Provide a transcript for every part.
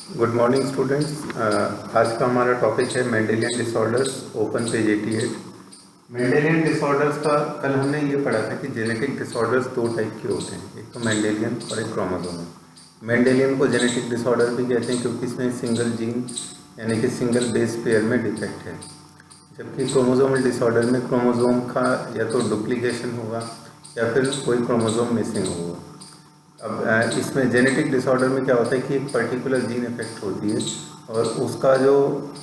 Good morning students. आज का हमारा टॉपिक है Mendelian disorders, open page 88। Mendelian disorders का कल हमने ये पढ़ा था कि जेनेटिक डिसऑर्डर्स दो टाइप के होते हैं, एक तो मेंडेलियन और एक क्रोमोसोमल। मेंडेलियन को जेनेटिक डिसऑर्डर भी कहते हैं क्योंकि इसमें सिंगल जीन यानी कि सिंगल बेस पेयर में डिफेक्ट है, जबकि क्रोमोसोमल डिसऑर्डर में क्रोमोसोम का या तो डुप्लीकेशन होगा या फिर कोई क्रोमोसोम मिसिंग होगा। अब इसमें जेनेटिक डिसऑर्डर में क्या होता है कि एक पर्टिकुलर जीन इफेक्ट होती है और उसका जो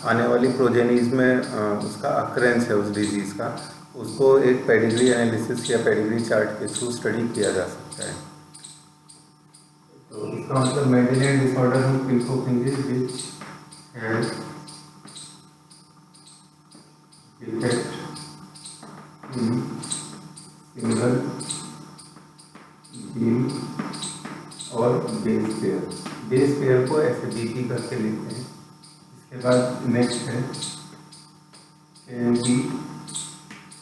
आने वाली प्रोजेनीज में उसका अक्रेंस है उस डिजीज़ का, उसको एक पेडिग्री एनालिसिस या पेडिग्री चार्ट के थ्रू स्टडी किया जा सकता है। तो इसका मतलब मेंडेलियन डिसऑर्डर हम किनको कहेंगे? Which have effect in single gene और बेस पेयर को ऐसे बीपी करके लिखते हैं। इसके बाद नेक्स्ट है can be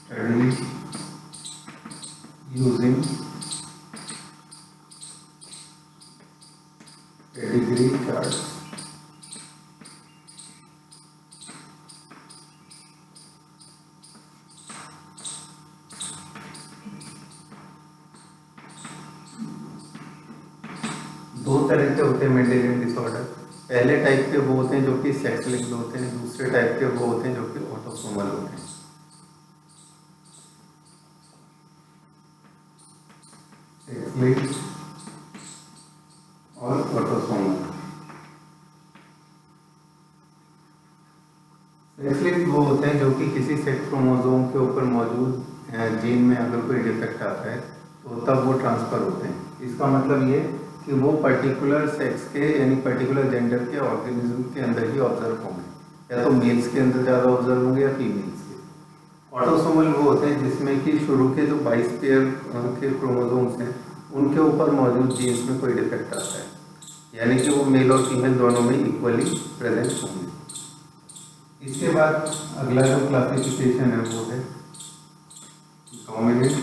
study using pedigree chart. दो तरह के होते हैं मेंडेलियन डिसऑर्डर। पहले टाइप के वो होते हैं जो कि सेक्स लिंक्ड होते हैं, दूसरे टाइप के वो होते हैं जो कि ऑटोसोमल होते हैं। सेक्स लिंक्ड और ऑटोसोमल। सेक्स लिंक्ड वो होते हैं जो कि किसी सेक्स क्रोमोसोम के ऊपर मौजूद जीन में अगर कोई डिफेक्ट आता है तो तब वो ट्रांसफर होते हैं। इसका मतलब ये कि वो पर्टिकुलर सेक्स के यानी पर्टिकुलर जेंडर के ऑर्गेनिज्म के अंदर ही ऑब्जर्व होंगे, या तो मेल्स के अंदर ज़्यादा ऑब्जर्व होंगे या फीमेल्स के। ऑटोसोमल वो होते हैं जिसमें कि शुरू के जो 22 पेयर के क्रोमोसोम्स हैं उनके ऊपर मौजूद जीन्स में कोई डिफेक्ट आता है, यानी कि वो मेल और फीमेल दोनों में इक्वली प्रेजेंट होंगे। इसके बाद अगला जो क्लासिफिकेशन है वो है डोमिनेंट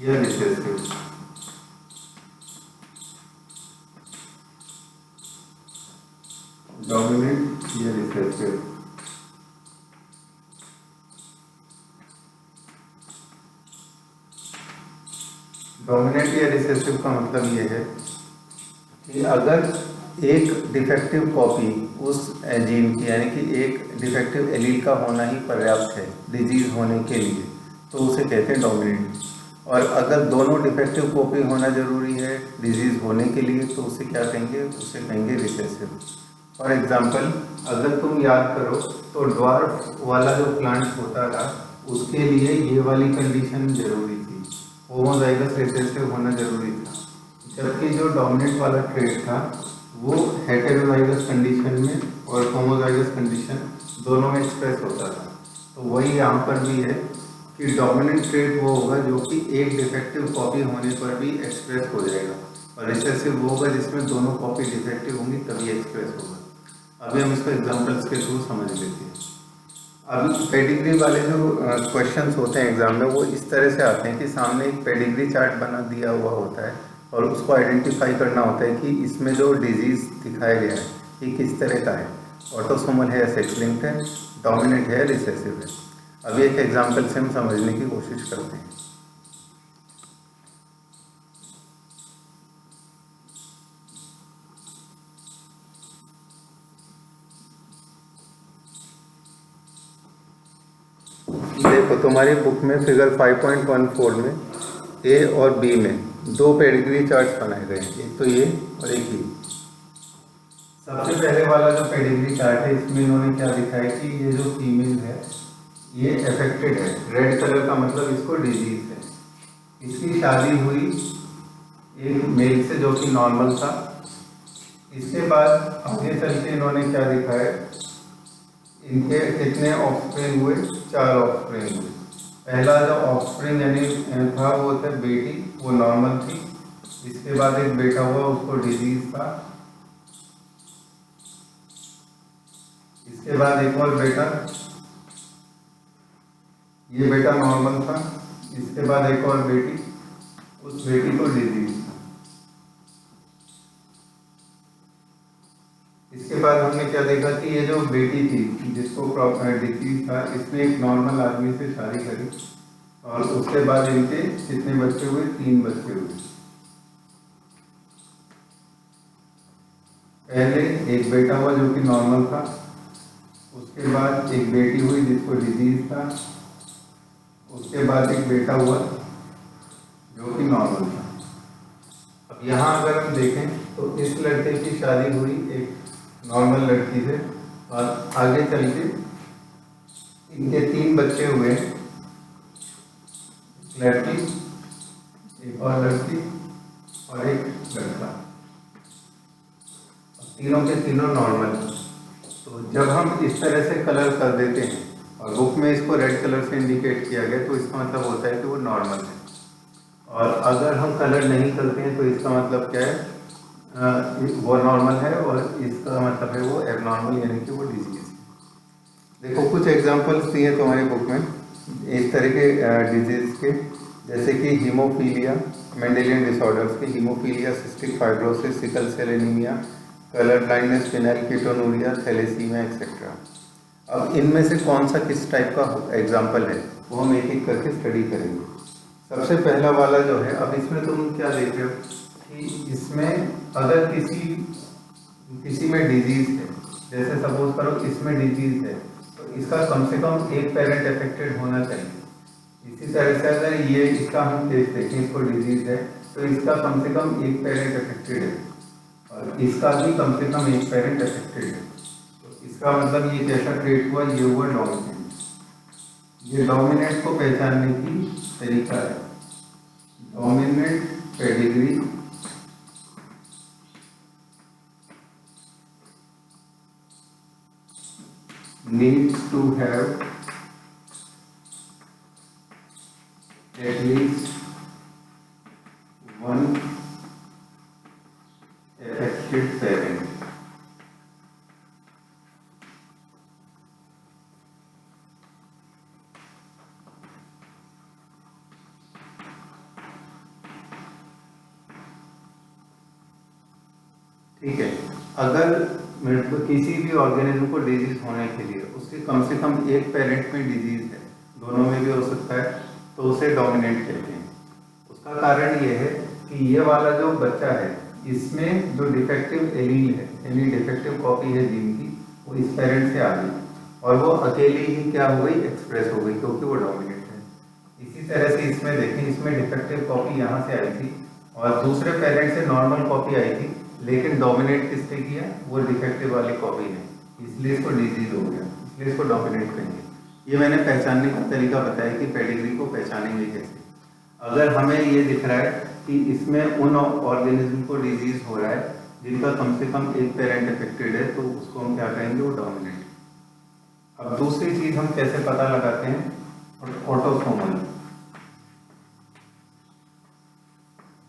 या रिसेसिव। डोमिनेंट या रिसेसिव। डोमिनेंट या रिसेसिव का मतलब ये है कि अगर एक डिफेक्टिव कॉपी उस जीन की यानी कि एक डिफेक्टिव एलील का होना ही पर्याप्त है डिजीज होने के लिए तो उसे कहते हैं डोमिनेंट, और अगर दोनों डिफेक्टिव कॉपी होना जरूरी है डिजीज होने के लिए तो उसे क्या कहेंगे? उसे कहेंगे रिसेसिव। फॉर एग्जाम्पल, अगर तुम याद करो तो ड्वार्फ वाला जो प्लांट होता था उसके लिए ये वाली कंडीशन जरूरी थी, होमोजाइगस रिसेसिव होना जरूरी था, जबकि जो डोमिनेंट वाला ट्रेट था वो हेटेरोजाइगस कंडीशन में और होमोजाइगस कंडीशन दोनों में एक्सप्रेस होता था। तो वही यहाँ पर भी है कि डोमिनेंट ट्रेट वो होगा जो कि एक डिफेक्टिव कॉपी होने पर भी एक्सप्रेस हो जाएगा, और रिसेसिव वो होगा जिसमें दोनों कॉपी डिफेक्टिव होंगी तभी एक्सप्रेस होगा। अभी हम इसको एग्जाम्पल्स के थ्रू समझ लेते हैं। अभी पेडिग्री वाले जो क्वेश्चंस होते हैं एग्जाम में वो इस तरह से आते हैं कि सामने एक पेडिग्री चार्ट बना दिया हुआ होता है और उसको आइडेंटिफाई करना होता है कि इसमें जो डिजीज़ दिखाया गया है ये किस तरह का है, ऑटोसोमल है, सेक्स लिंक्ड है, डोमिनेंट है, रिसेसिव है। अभी एक एग्जाम्पल से हम समझने की कोशिश करते हैं। देखो तुम्हारी बुक में फिगर 5.14 में ए और बी में दो पेडिग्री चार्ट्स बनाए गए हैं, एक तो ये और एक ये। सबसे पहले वाला जो पेडिग्री चार्ट है इसमें इन्होंने क्या दिखाया कि ये जो फीमेल है ये अफेक्टेड है, रेड कलर का मतलब इसको डिजीज है। इसकी शादी हुई एक मेल से जो कि नॉर्मल था। इसके बाद आगे चल के इन्होंने क्या दिखाया, इनके कितने ऑफस्प्रिंग हुए? 4 ऑफस्प्रिंग हुए। पहला जो ऑफस्प्रिंग यानी था वो था बेटी, वो नॉर्मल थी। इसके बाद एक बेटा हुआ उसको डिजीज था। इसके बाद एक और बेटा, ये बेटा नॉर्मल था। इसके बाद एक और बेटी, उस बेटी को डिजीज था। बाद हमने क्या देखा कि ये जो बेटी थी जिसको डिसीज था, इसने एक नॉर्मल आदमी से शादी करी और उसके बाद इनके कितने बच्चे हुए? 3 बच्चे हुए। पहले एक बेटा हुआ जो कि नॉर्मल था, उसके बाद एक बेटी हुई जिसको डिजीज था, उसके बाद एक बेटा हुआ जो कि नॉर्मल था। अब यहाँ अगर हम देखें तो इस लड़के की शादी हुई एक नॉर्मल लड़की से और आगे चल के इनके 3 बच्चे हुए, लड़की, एक और लड़की और एक लड़का, तीनों के तीनों नॉर्मल। तो जब हम इस तरह से कलर कर देते हैं और बुक में इसको रेड कलर से इंडिकेट किया गया तो इसका मतलब होता है कि वो नॉर्मल है। और अगर हम कलर नहीं करते हैं तो इसका मतलब क्या है? वो नॉर्मल है और इसका मतलब है वो एबनॉर्मल, यानी कि वो डिजीज। देखो कुछ एग्जांपल्स दिए तुम्हारी बुक में इस तरह के डिजीज के, जैसे कि हीमोफीलिया, मेंडेलियन डिसऑर्डर्स के, haemophilia, cystic fibrosis, sickle cell anaemia, colour blindness, phenylketonuria, thalassaemia etcetera. अब इनमें से कौन सा किस टाइप का एग्जाम्पल है वो हम एक एक करके स्टडी करेंगे। सबसे पहला वाला जो है, अब इसमें तुम क्या देख रहे हो कि इसमें अगर किसी में डिजीज है, जैसे सपोज करो इसमें डिजीज है तो इसका कम से कम एक पेरेंट अफेक्टेड होना चाहिए। इसी तरह से अगर ये इसका हम केस देखें, इसको डिजीज है तो इसका कम से कम एक पेरेंट अफेक्टेड है और इसका भी कम से कम एक पेरेंट अफेक्टेड है। तो इसका मतलब ये कैसा क्रिएट हुआ? ये हुआ डोमिनेंट। ये डोमिनेंट को पहचानने की तरीका है। Dominant pedigree needs to have at least one affected parent. ठीक है, अगर किसी भी ऑर्गेनिज्म को डिजीज होने के लिए उसके कम से कम एक पेरेंट में डिजीज है, दोनों में भी हो सकता है, तो उसे डोमिनेंट कहते हैं। उसका कारण ये है कि ये वाला जो बच्चा है इसमें जो डिफेक्टिव एलील है, यानी डिफेक्टिव कॉपी है जीन की, वो इस पेरेंट से आ गई और वो अकेली ही क्या हो गई? एक्सप्रेस हो गई, क्योंकि वो डोमिनेंट है। इसी तरह से इसमें देखें, इसमें डिफेक्टिव कॉपी यहाँ से आई थी और दूसरे पेरेंट से नॉर्मल कॉपी आई थी, लेकिन डोमिनेट किसने किया? वो डिफेक्टिव वाली कॉपी ने, इसलिए इसको डिजीज हो गया, इसलिए इसको डोमिनेट कहेंगे। ये मैंने पहचानने का तरीका बताया कि पेडिग्री को पहचानेंगे कैसे। अगर हमें ये दिख रहा है कि इसमें उन ऑर्गेनिज्म को डिजीज हो रहा है जिनका कम से कम एक पेरेंट अफेक्टेड है, तो उसको हम क्या कहेंगे? वो डोमिनेंट। अब दूसरी चीज हम कैसे पता लगाते हैं? ऑटोसोमल।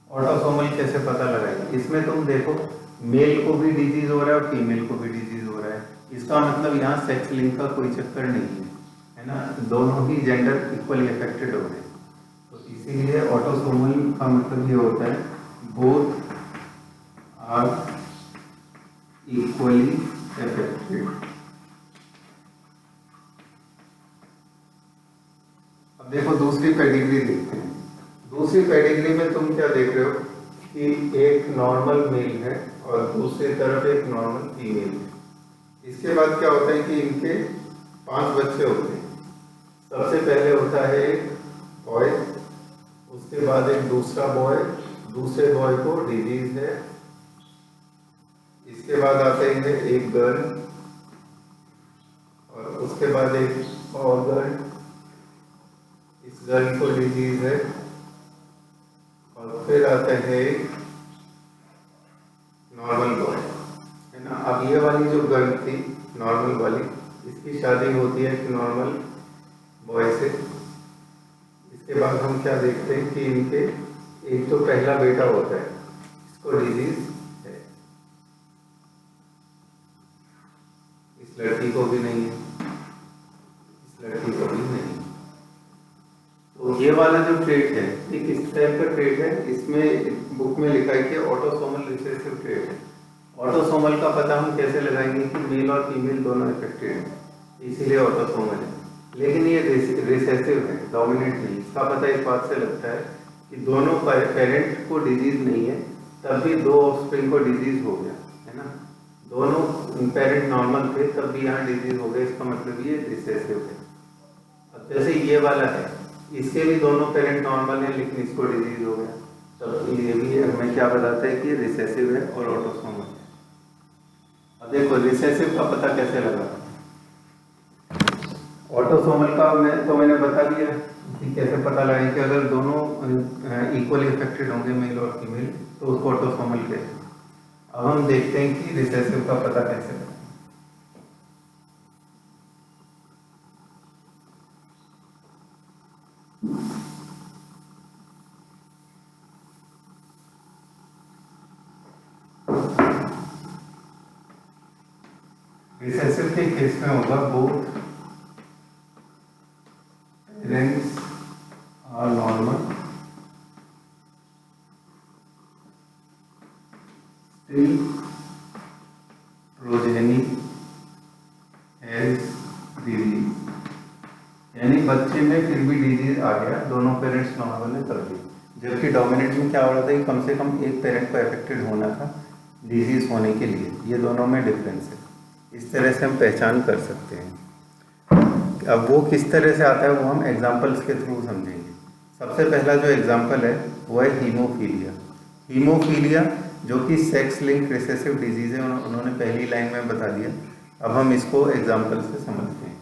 ऑटोसोमल कैसे पता लगाएंगे? इसमें तुम देखो मेल को भी डिजीज हो रहा है और फीमेल को भी डिजीज हो रहा है। इसका मतलब यहाँ सेक्स लिंक का कोई चक्कर नहीं है ना, दोनों ही जेंडर इक्वली अफेक्टेड हो रहे हैं। तो इसीलिए ऑटोसोमल का मतलब ये होता है बोथ आर इक्वली अफेक्टेड। अब देखो दूसरी पेडिग्री देखते हैं। दूसरी पेडिग्री में तुम क्या देख रहे हो कि एक नॉर्मल मेल है और दूसरी तरफ एक नॉर्मल फीमेल है। इसके बाद क्या होता है कि इनके 5 बच्चे होते हैं। सबसे पहले होता है एक बॉय, उसके बाद एक दूसरा बॉय, दूसरे बॉय को डिजीज है। इसके बाद आते हैं एक गर्ल और उसके बाद एक और गर्ल, इस गर्ल को डिजीज है। और फिर आता है नॉर्मल बॉय, है ना। अब ये वाली जो गर्ल थी नॉर्मल वाली, इसकी शादी होती है एक नॉर्मल बॉय से। इसके बाद हम क्या देखते हैं कि इनके एक तो पहला बेटा होता है, इसको डिजीज है, इस लड़की को भी नहीं है, इस लड़की को भी नहीं है। तो ये वाला जो ट्रेट है ये किस टाइप का ट्रेट है? इसमें बुक में लिखा है कि ऑटोसोमल रिसेसिव ट्रेट है। ऑटोसोमल का पता हम कैसे लगाएंगे कि मेल और फीमेल दोनों इफेक्टेड हैं, इसीलिए ऑटोसोमल है। लेकिन ये रिसेसिव है, डोमिनेंट नहीं। इसका पता इस बात से लगता है कि दोनों पेरेंट को डिजीज नहीं है, तब भी दो ऑफस्प्रिंग को डिजीज हो गया, है ना। दोनों पेरेंट नॉर्मल थे तब भी यहाँ डिजीज हो गया, इसका मतलब ये रिसेसिव है। अब जैसे ये वाला है, इसके भी दोनों पेरेंट नॉर्मल हैं लेकिन इसको डिजीज हो गया, तब ये भी हमें क्या बताता है कि रिसेसिव है और ऑटोसोमल है। अब देखो रिसेसिव का पता कैसे लगा। ऑटोसोमल का मैंने बता दिया कि कैसे पता लगाएं कि अगर दोनों इक्वली इफेक्टेड होंगे मेल और फीमेल तो उसको ऑटोसोमल कहते हैं। अब हम देखते हैं कि रिसेसिव का पता कैसे लगाएं। रिसेसिव के केस में होगा both parents are normal, still progeny has disease, यानी बच्चे में फिर भी डिजीज आ गया, दोनों पेरेंट्स नॉर्मल है तब भी। जबकि डोमिनेंट में क्या हो रहा था कि कम से कम एक पेरेंट को अफेक्टेड होना था डिजीज होने के लिए। ये दोनों में डिफरेंस है, इस तरह से हम पहचान कर सकते हैं। अब वो किस तरह से आता है वो हम एग्जाम्पल्स के थ्रू समझेंगे। सबसे पहला जो एग्जाम्पल है वो है हीमोफीलिया। हीमोफीलिया जो कि सेक्स लिंक रिसेसिव डिजीज है, उन्होंने पहली लाइन में बता दिया। अब हम इसको एग्जाम्पल से समझते हैं।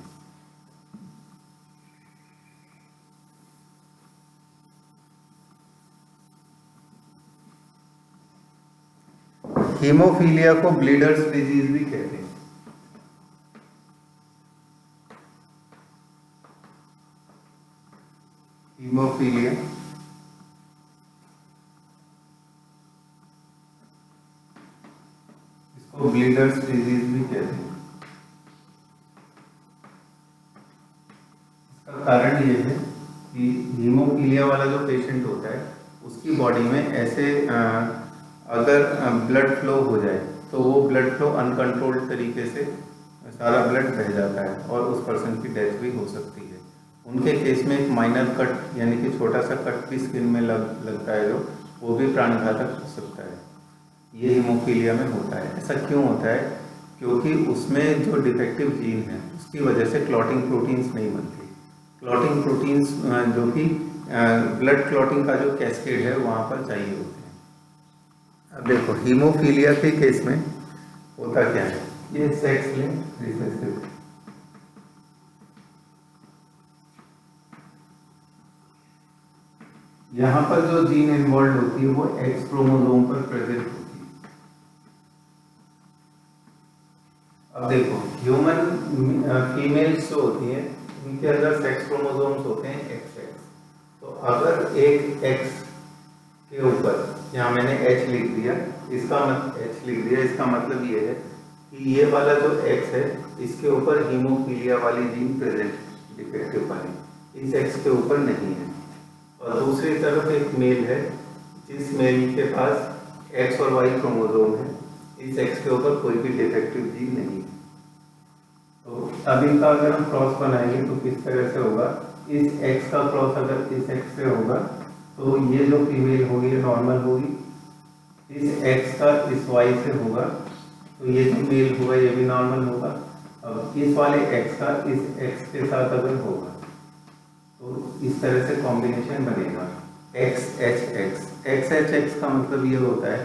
हीमोफीलिया को ब्लीडर्स डिजीज भी कहते हैं। हीमोफीलिया इसको ब्लीडर्स डिजीज भी कहते हैं। इसका कारण ये है कि हीमोफीलिया वाला जो पेशेंट होता है उसकी बॉडी में ऐसे अगर ब्लड फ्लो हो जाए तो वो ब्लड फ्लो अनकंट्रोल्ड तरीके से सारा ब्लड बह जाता है और उस पर्सन की डेथ भी हो सकती है। उनके केस में एक माइनर कट यानी कि छोटा सा कट भी स्किन में लगता है जो वो भी प्राणघातक हो सकता है। ये हीमोफीलिया में होता है। ऐसा क्यों होता है? क्योंकि उसमें जो डिफेक्टिव जीन है उसकी वजह से क्लॉटिंग प्रोटीन्स नहीं बनती। क्लॉटिंग प्रोटीन्स जो कि ब्लड क्लॉटिंग का जो कैस्केड है वहाँ पर चाहिए होते हैं। अब देखो हीमोफीलिया के केस में होता क्या है, ये सेक्स लिंक्ड रिसेसिव। यहाँ पर जो जीन इन्वॉल्व होती है वो एक्स क्रोमोसोम पर प्रेजेंट होती है। अब देखो ह्यूमन फीमेल्स जो होती हैं उनके अंदर सेक्स क्रोमोसोम्स होते हैं XX। तो अगर एक X के ऊपर, यहाँ मैंने H लिख दिया, इसका मतलब ये है कि ये वाला जो X है इसके ऊपर हीमोफीलिया वाली जीन प्रेजेंट, डिफेक्टिव वाली, इस X के ऊपर नहीं है। और दूसरी तरफ एक मेल है जिस मेल के पास X और Y क्रोमोसोम है, इस X के ऊपर कोई भी डिफेक्टिव जीन नहीं है। तो अब इनका अगर हम क्रॉस बनाएंगे तो किस तरह से होगा, इस X का क्रॉस अगर इस X से होगा तो ये जो फीमेल होगी ये नॉर्मल होगी, इस X का इस Y से होगा तो ये जो मेल होगा ये भी नॉर्मल होगा। अब इस वाले X का इस X के साथ अगर होगा तो इस तरह से कॉम्बिनेशन बनेगा XHX। XHX का मतलब ये होता है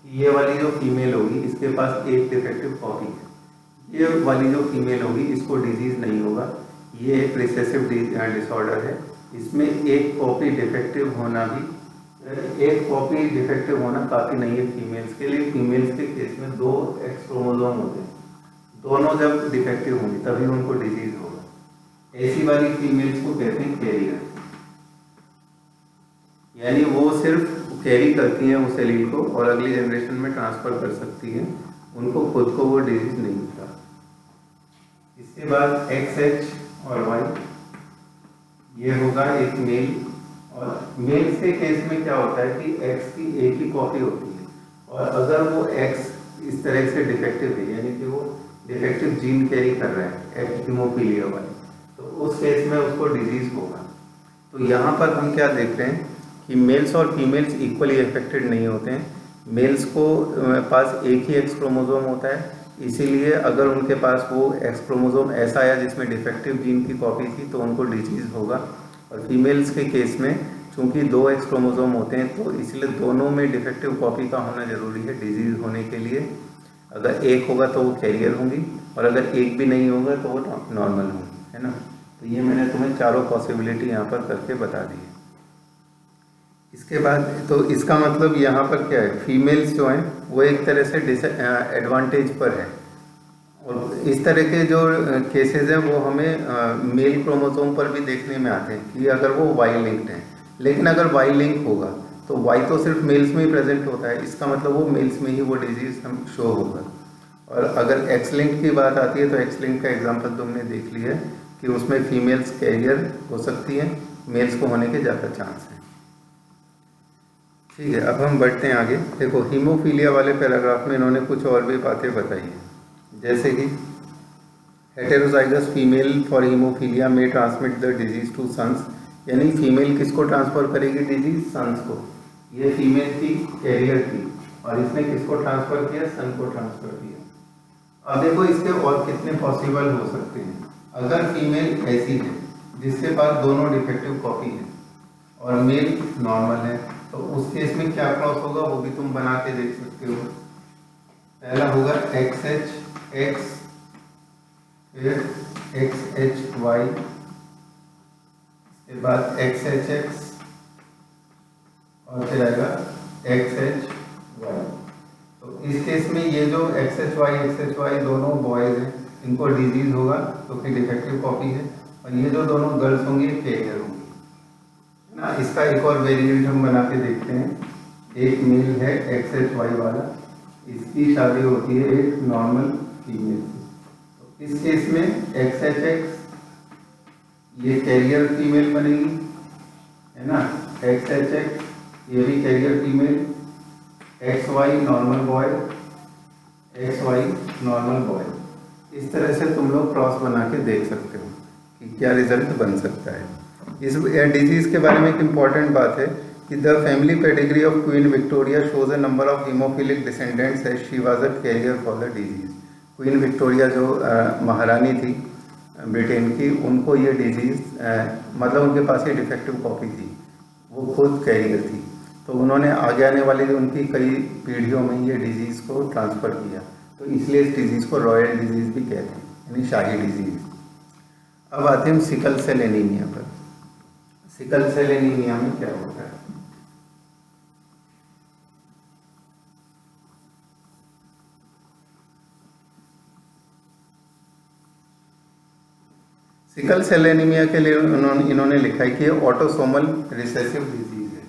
कि ये वाली जो फीमेल होगी इसके पास एक डिफेक्टिव कॉपी है, ये वाली जो फीमेल होगी इसको डिजीज नहीं होगा। ये एक रिसेसिव डिसऑर्डर है, इसमें एक कॉपी डिफेक्टिव होना काफ़ी नहीं है फीमेल्स के लिए। फीमेल्स के केस में 2 X क्रोमोसोम होते हैं, दोनों जब डिफेक्टिव होंगे तभी उनको डिजीज होगा। ऐसी वाली फीमेल्स को कहते हैं कैरियर, यानी वो सिर्फ कैरी करती हैं उस एलील को और अगली जनरेशन में ट्रांसफर कर सकती हैं, उनको खुद को वो डिजीज नहीं होता। इसके बाद XH और Y, ये होगा एक मेल। और मेल्स के केस में क्या होता है कि X की एक ही कॉपी होती है और अगर वो X इस इस तरह से डिफेक्टिव है, यानी कि वो डिफेक्टिव जीन कैरी कर रहा है हीमोफीलिया वाले, तो उस केस में उसको डिजीज होगा। तो यहाँ पर हम क्या देख रहे हैं कि मेल्स और फीमेल्स इक्वली अफेक्टेड नहीं होते हैं। मेल्स को पास एक ही एक्स क्रोमोसोम होता है, इसीलिए अगर उनके पास वो एक्स क्रोमोसोम ऐसा आया जिसमें डिफेक्टिव जीन की कॉपी थी तो उनको डिजीज होगा। और फीमेल्स के केस में चूंकि 2 एक्स क्रोमोसोम होते हैं तो इसलिए दोनों में डिफेक्टिव कॉपी का होना जरूरी है डिजीज होने के लिए। अगर एक होगा तो वो कैरियर होंगी और अगर एक भी नहीं होगा तो वो नॉर्मल होंगी, है ना। तो ये मैंने तुम्हें चारों पॉसिबिलिटी यहाँ पर करके बता दी है। इसके बाद तो इसका मतलब यहाँ पर क्या है, फीमेल्स जो हैं वो एक तरह से एडवांटेज पर है। और इस तरह के जो केसेस हैं वो हमें मेल क्रोमोसोम पर भी देखने में आते हैं कि अगर वो वाई लिंक्ड हैं। लेकिन अगर वाई लिंक होगा तो वाई तो सिर्फ मेल्स में ही प्रेजेंट होता है, इसका मतलब वो मेल्स में ही वो डिजीज हम शो होगा। और अगर एक्स लिंक की बात आती है तो एक्स लिंक का एग्जांपल तुमने देख लिया है कि उसमें फीमेल्स कैरियर हो सकती हैं, मेल्स को होने के ज़्यादा चांस हैं। ठीक है, अब हम बढ़ते हैं आगे। देखो हीमोफीलिया वाले पैराग्राफ में इन्होंने कुछ और भी बातें बताई हैं, जैसे कि हेटेरोजाइगस फीमेल फॉर हीमोफीलिया में transmit the disease to sons, यानी फीमेल किसको ट्रांसफर करेगी डिजीज, सन्स को। ये फीमेल थी कैरियर थी और इसने किसको ट्रांसफर किया, सन को ट्रांसफर किया। अब देखो इसके और कितने पॉसिबल हो सकते हैं। अगर फीमेल ऐसी है जिसके पास दोनों डिफेक्टिव कॉपी है और मेल नॉर्मल है, तो उस केस में क्या क्रॉस होगा वो भी तुम बना के देख सकते हो। पहला होगा XH X, फिर XHY, इसके बाद XHX और फिर आएगा XHY। तो इस केस में ये जो XHY दोनों बॉयज हैं इनको डिजीज होगा क्योंकि डिफेक्टिव कॉपी है, और ये जो दोनों गर्ल्स होंगी कैरियर होंगी ना। इसका एक और वेरिएंट हम बना के देखते हैं। एक मेल है XHY वाला, इसकी शादी होती है एक नॉर्मल फीमेल से, तो इस केस में XHX ये कैरियर फीमेल बनेगी, है ना। XHX ये भी carrier female, XY normal boy, XY normal boy. इस तरह से तुम लोग क्रॉस बना के देख सकते हो कि क्या रिजल्ट बन सकता है। इस डिजीज के बारे में एक इम्पॉर्टेंट बात है कि the family pedigree of Queen Victoria shows a number of haemophilic descendants as she was a carrier for the disease. Queen Victoria जो महारानी थी ब्रिटेन की, उनको ये डिजीज मतलब उनके पास ये डिफेक्टिव कॉपी थी, वो खुद कैरियर थी, तो उन्होंने आगे आने वाली उनकी कई पीढ़ियों में ये डिजीज़ को ट्रांसफ़र किया, तो इसलिए इस डिजीज़ को रॉयल डिजीज़ भी कहते हैं, यानी शाही डिजीज़। अब आते हैं सिकल सेल एनीमिया पर। सिकल सेल एनीमिया में क्या होता है? सिकल सेल एनीमिया के लिए इन्होंने लिखा है कि ऑटोसोमल रिसेसिव डिजीज है।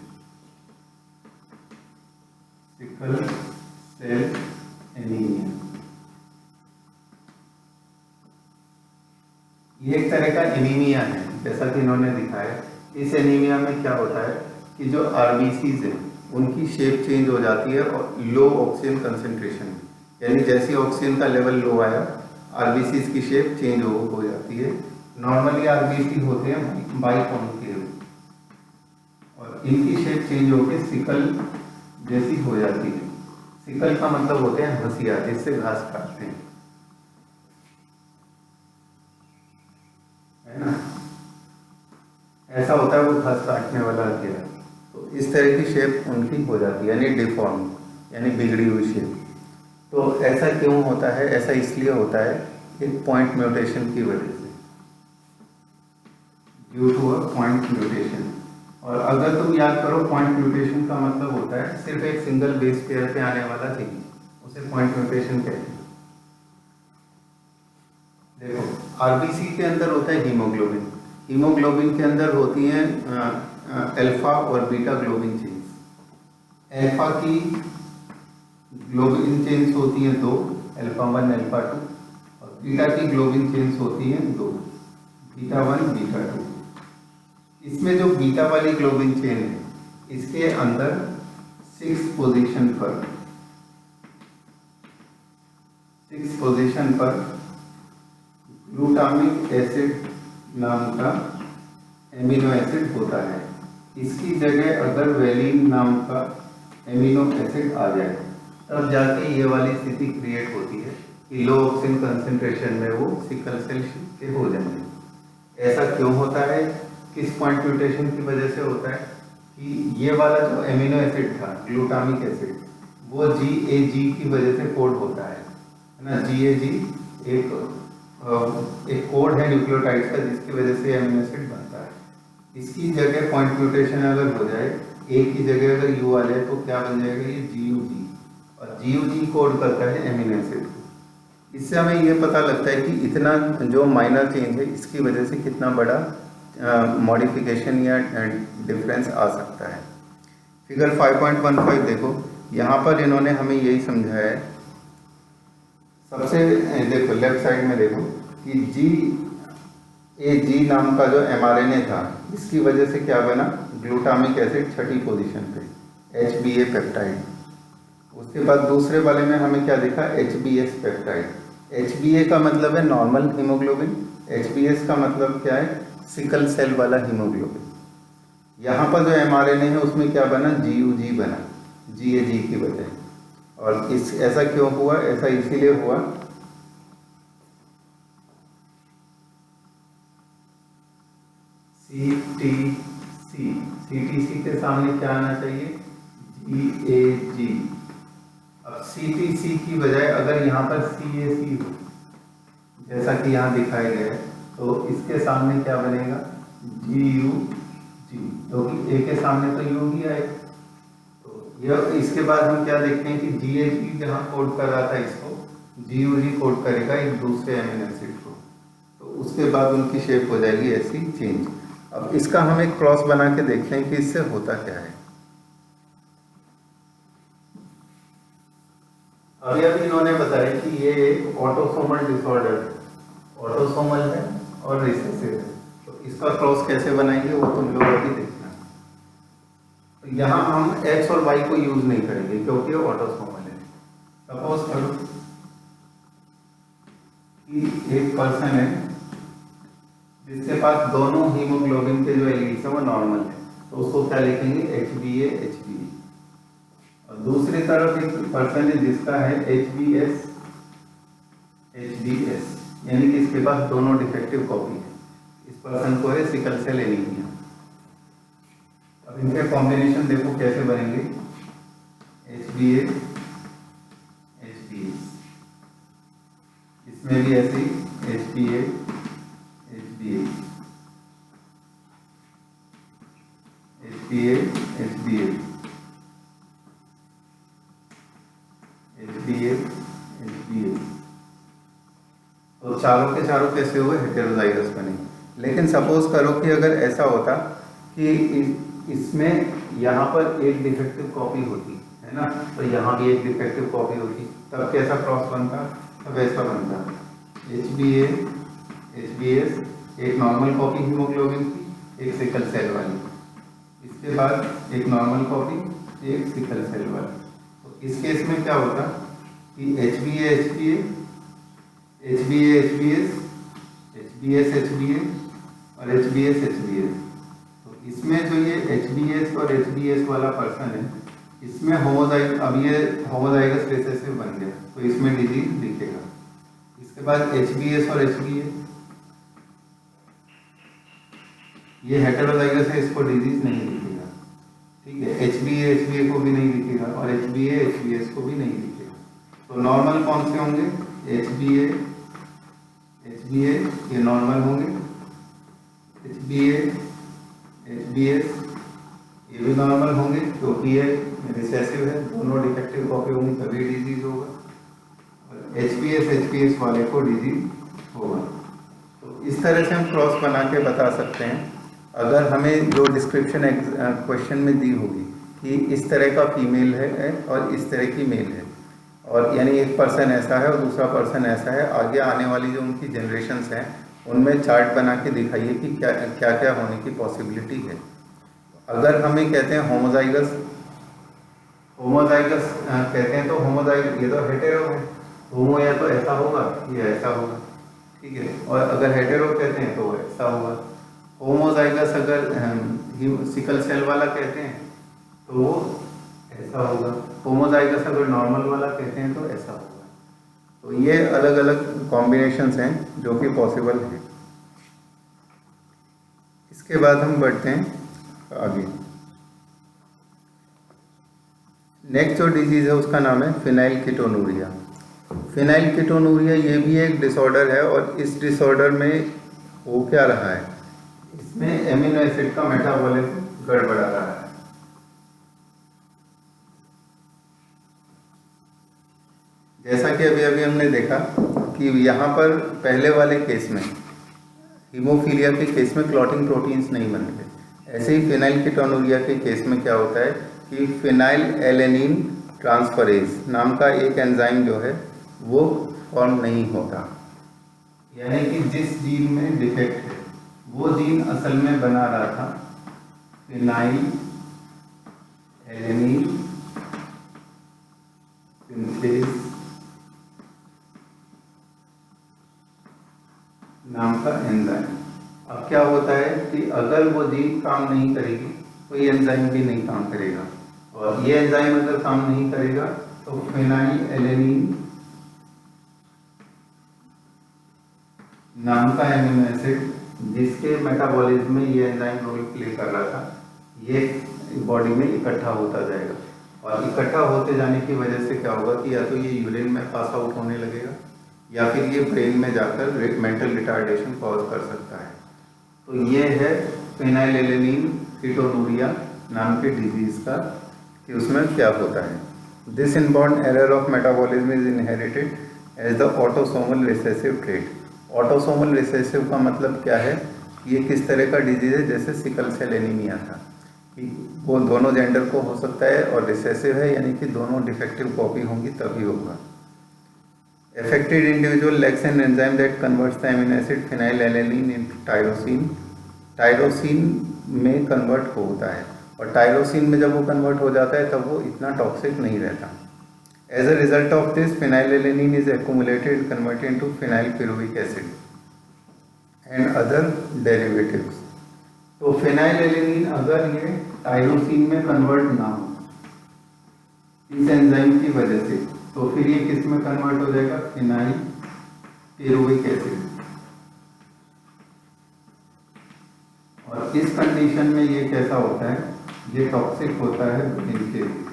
सिकल सेल एनीमिया ये एक तरह का एनीमिया है, जैसा कि इन्होंने दिखाया। इस एनीमिया में क्या होता है कि जो आरबीसीज है उनकी शेप चेंज हो जाती है और लो ऑक्सीजन कंसेंट्रेशन, यानी जैसे ऑक्सीजन का लेवल लो आया आरबीसीज की शेप चेंज हो जाती है। नॉर्मली आरबीसी होते हैं बाइकॉन्केव और इनकी शेप चेंज होकर सिकल जैसी हो जाती है। सिकल का मतलब होते हैं हंसिया, जिससे घास काटते हैं, है ना। ऐसा होता है वो घास काटने वाला हथियार। तो इस तरह की शेप उनकी हो जाती है, यानी डिफॉर्म, यानी बिगड़ी हुई शेप। तो ऐसा क्यों होता है? ऐसा इसलिए होता है एक पॉइंट म्यूटेशन की वजह से, due to a point mutation. और अगर तुम याद करो, पॉइंट म्यूटेशन का मतलब होता है सिर्फ एक सिंगल बेस पेयर पे आने वाला चीज, उसे पॉइंट म्यूटेशन कहते हैं। देखो आरबीसी के अंदर होता है हीमोग्लोबिन, हीमोग्लोबिन के अंदर होती हैं अल्फा और बीटा ग्लोबिन चेन्स। अल्फा की ग्लोबिन चेन्स होती हैं 2, अल्फा 1 अल्फा 2, और बीटा की ग्लोबिन चेन्स होती हैं 2, बीटा 1 बीटा 2। इसमें जो बीटा वाली ग्लोबिन चेन है इसके अंदर 6th पोजीशन पर इस पोजीशन पर ग्लूटामिक एसिड नाम का एमिनो एसिड होता है। इसकी जगह अगर वेलिन नाम का एमिनो एसिड आ जाए तब जाके ये वाली स्थिति क्रिएट होती है कि लो ऑक्सीजन कंसंट्रेशन में वो सिकल सेल के हो जाएंगे। ऐसा क्यों होता है, किस पॉइंट म्यूटेशन की वजह से होता है कि ये वाला जो एमिनो एसिड था ग्लूटामिक एसिड वो GAG की वजह से कोड होता है ना। GAG एक कोड है न्यूक्लियोटाइड का जिसकी वजह से एमिनो एसिड बनता है। इसकी जगह पॉइंट म्यूटेशन अगर हो जाए, A की जगह अगर U आ जाए तो क्या बन जाएगा ये GUG, और GUG कोड करता है एमिनो एसिड को। इससे हमें ये पता लगता है कि इतना जो माइनर चेंज है इसकी वजह से कितना बड़ा मॉडिफिकेशन या डिफरेंस आ सकता है। फिगर 5.15 देखो, यहाँ पर इन्होंने हमें यही समझाया है। सबसे देखो लेफ्ट साइड में देखो कि GAG नाम का जो mRNA था इसकी वजह से क्या बना, ग्लूटामिक एसिड छठी पोजीशन पे HBA पेप्टाइड। उसके बाद दूसरे वाले में हमें क्या दिखा, HBS पेप्टाइड। HBA का मतलब है नॉर्मल हीमोग्लोबिन, HBS का मतलब क्या है, सिकल सेल वाला हीमोग्लोबिन। यहाँ पर जो mRNA है उसमें क्या बना, GUG बना, GAG की वजह। और इस ऐसा क्यों हुआ, ऐसा इसीलिए हुआ CTC के सामने क्या आना चाहिए, GAG। अब CTC की बजाय अगर यहाँ पर CAC हो जैसा कि यहाँ दिखाया गया है तो इसके सामने क्या बनेगा, GUG, क्योंकि A के सामने तो U ही आएगा। तो यह इसके बाद हम क्या देखते हैं कि GAG जहाँ कोड कर रहा था इसको GUG कोड करेगा एक दूसरे एमिनो एसिड को, तो उसके बाद उनकी शेप हो जाएगी ऐसी चेंज। अब इसका हम एक क्रॉस बना के देखते हैं कि इससे होता क्या है। अभी इन्होंने बताया कि ये एक ऑटोसोमल डिसऑर्डर है, ऑटोसोमल है और रिसेसिव है। तो इसका क्रॉस कैसे बनाएंगे वो तुम लोग अभी देखना। तो यहाँ हम X और Y को यूज नहीं करेंगे क्योंकि ये ऑटोसोमल है। सपोज करो कि एक पर्सन है जिसके पास दोनों हीमोग्लोबिन के जो एलील्स है वो नॉर्मल है, तो उसको क्या लिखेंगे, HBA HBE। और दूसरी तरफ एक पर्सन है जिसका है HBS HBS, यानी कि इसके पास दोनों डिफेक्टिव कॉपी है। इस पर्सन को है सिकल सेल एनीमिया। अब इनके कॉम्बिनेशन देखो कैसे बनेंगे, HBA HBS, इसमें भी ऐसे HBA HBA HBA HBA HBA HBA। तो चारों के चारों कैसे हुए, हेटेरोजाइगस बने। लेकिन सपोज करो कि अगर ऐसा होता कि इसमें यहाँ पर एक डिफेक्टिव कॉपी होती है ना, तो यहाँ भी एक डिफेक्टिव कॉपी होती, तब कैसा क्रॉस बनता, तब ऐसा बनता HBA HBS, एक नॉर्मल कॉपी हीमोग्लोबिन की, एक सिकल सेल वाली, इसके बाद एक नॉर्मल कॉपी, एक सिकल सेल वाली। तो इस केस में क्या होता कि HBA HBA HBA HBS HBS HBA और HBS HBS। तो इसमें जो ये HBS और HBS वाला पर्सन है इसमें अब ये होमोजाइगस रिसेसिव बन गया, तो इसमें डिजीज दिखेगा। इसके बाद HBS और HBA, ये हेटेरोजाइगस है, इसको डिजीज नहीं दिखेगा, ठीक है। HBA HBA को भी नहीं दिखेगा और HBA HBS को भी नहीं दिखेगा। तो नॉर्मल कौन से होंगे, HBA HBA ये नॉर्मल होंगे, HBA HBS ये भी नॉर्मल होंगे क्योंकि ये रिसेसिव है, दोनों डिफेक्टिव कॉपी होंगी तभी डिजीज होगा, और HBS HBS वाले को डिजीज होगा। तो इस तरह से हम क्रॉस बना के बता सकते हैं। अगर हमें जो डिस्क्रिप्शन क्वेश्चन में दी होगी कि इस तरह का फीमेल है और इस तरह की मेल है, और यानी एक पर्सन ऐसा है और दूसरा पर्सन ऐसा है, आगे आने वाली जो उनकी जनरेशन्स हैं उनमें चार्ट बना के दिखाइए कि क्या क्या क्या होने की पॉसिबिलिटी है। अगर हमें कहते हैं होमोजाइगस कहते हैं तो होमोजाइगस ये तो हेटेरो है, होमो या तो ऐसा होगा या ऐसा होगा, ठीक है। और अगर हेटेरो कहते हैं तो वो ऐसा होगा। होमोजाइगस अगर सिकल सेल वाला कहते हैं तो वो ऐसा होगा। होमोजाइगस अगर नॉर्मल वाला कहते हैं तो ऐसा होगा। तो ये अलग अलग कॉम्बिनेशंस हैं जो कि पॉसिबल हैं। इसके बाद हम बढ़ते हैं आगे। नेक्स्ट जो डिजीज़ है उसका नाम है फिनाइलकीटोनूरिया। फिनाइलकीटोनूरिया ये भी एक डिसऑर्डर है और इस डिसऑर्डर में हो क्या रहा है, इसमें एमिनो एसिड का मेटाबॉलिज्म गड़बड़ा रहा है। जैसा कि अभी अभी हमने देखा कि यहाँ पर पहले वाले केस में हीमोफीलिया के केस में क्लॉटिंग प्रोटीन्स नहीं बनते, ऐसे ही फिनाइलकीटोनूरिया के केस में क्या होता है कि फिनाइल एलेनिन ट्रांसफरेज नाम का एक एंजाइम जो है वो फॉर्म नहीं होता। यानी कि जिस जीन में डिफेक्ट है वो जीन असल में बना रहा था फिनाइल एलेनिन सिंथेज नाम का एंजाइम। अब क्या होता है कि अगर वो जीन काम नहीं करेगी तो ये एंजाइम भी नहीं काम करेगा, और ये एंजाइम अगर काम नहीं करेगा तो फिनाइल एलेनिन नाम का एमिनो एसिड जिसके मेटाबॉलिज्म में ये एंजाइम रोल प्ले कर रहा था, ये बॉडी में इकट्ठा होता जाएगा, और इकट्ठा होते जाने की वजह से क्या होगा कि या तो ये यूरिन में पास आउट होने लगेगा या फिर ये ब्रेन में जाकर मेंटल रिटार्डेशन कॉज कर सकता है। तो ये है फिनाइलएलेनिन कीटोनूरिया नाम के डिजीज का कि उसमें क्या होता है। This inborn error of metabolism is inherited as the autosomal recessive trait. Autosomal recessive का मतलब क्या है, ये किस तरह का डिजीज है, जैसे सिकल सेल एनीमिया था कि वो दोनों जेंडर को हो सकता है और रिसेसिव है, यानी कि दोनों डिफेक्टिव कॉपी होंगी तभी होगा। Affected individual lacks an enzyme that converts the amino acid phenylalanine into tyrosine. Tyrosine में कन्वर्ट होता है, और टायरोसिन में जब वो कन्वर्ट हो जाता है तब वो इतना टॉक्सिक नहीं रहता। As a result of this phenylalanine is accumulated converted into phenylpyruvic acid and other derivatives. तो फिनाइलएलेनिन अगर ये टायरोसिन में कन्वर्ट ना हो इस एंजाइम की वजह से, तो फिर ये किस में कन्वर्ट हो जाएगा, फिनाइल पिरुविक एसिड। और इस कंडीशन में ये कैसा होता है, ये टॉक्सिक होता है ब्रेन के लिए,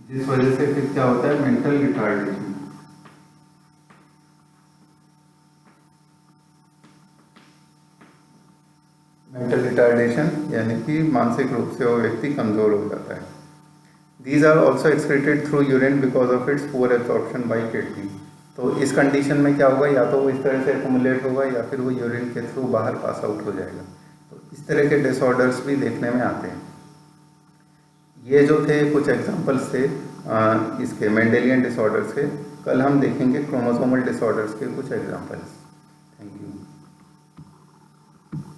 जिस वजह से फिर क्या होता है, मेंटल रिटार्डेशन। मेंटल रिटार्डेशन यानी कि मानसिक रूप से वो व्यक्ति कमजोर हो जाता है। These are also excreted through urine because of its poor absorption by kidney। तो इस कंडीशन में क्या होगा, या तो वो इस तरह से एक्यूमुलेट होगा या फिर वो यूरिन के थ्रू बाहर पास आउट हो जाएगा। तो इस तरह के डिसऑर्डर्स भी देखने में आते हैं। ये जो थे कुछ एग्जांपल्स थे इसके मेंडेलियन डिसऑर्डर्स के। कल हम देखेंगे क्रोमोसोमल डिसऑर्डर्स के कुछ एग्जांपल्स। Thank you.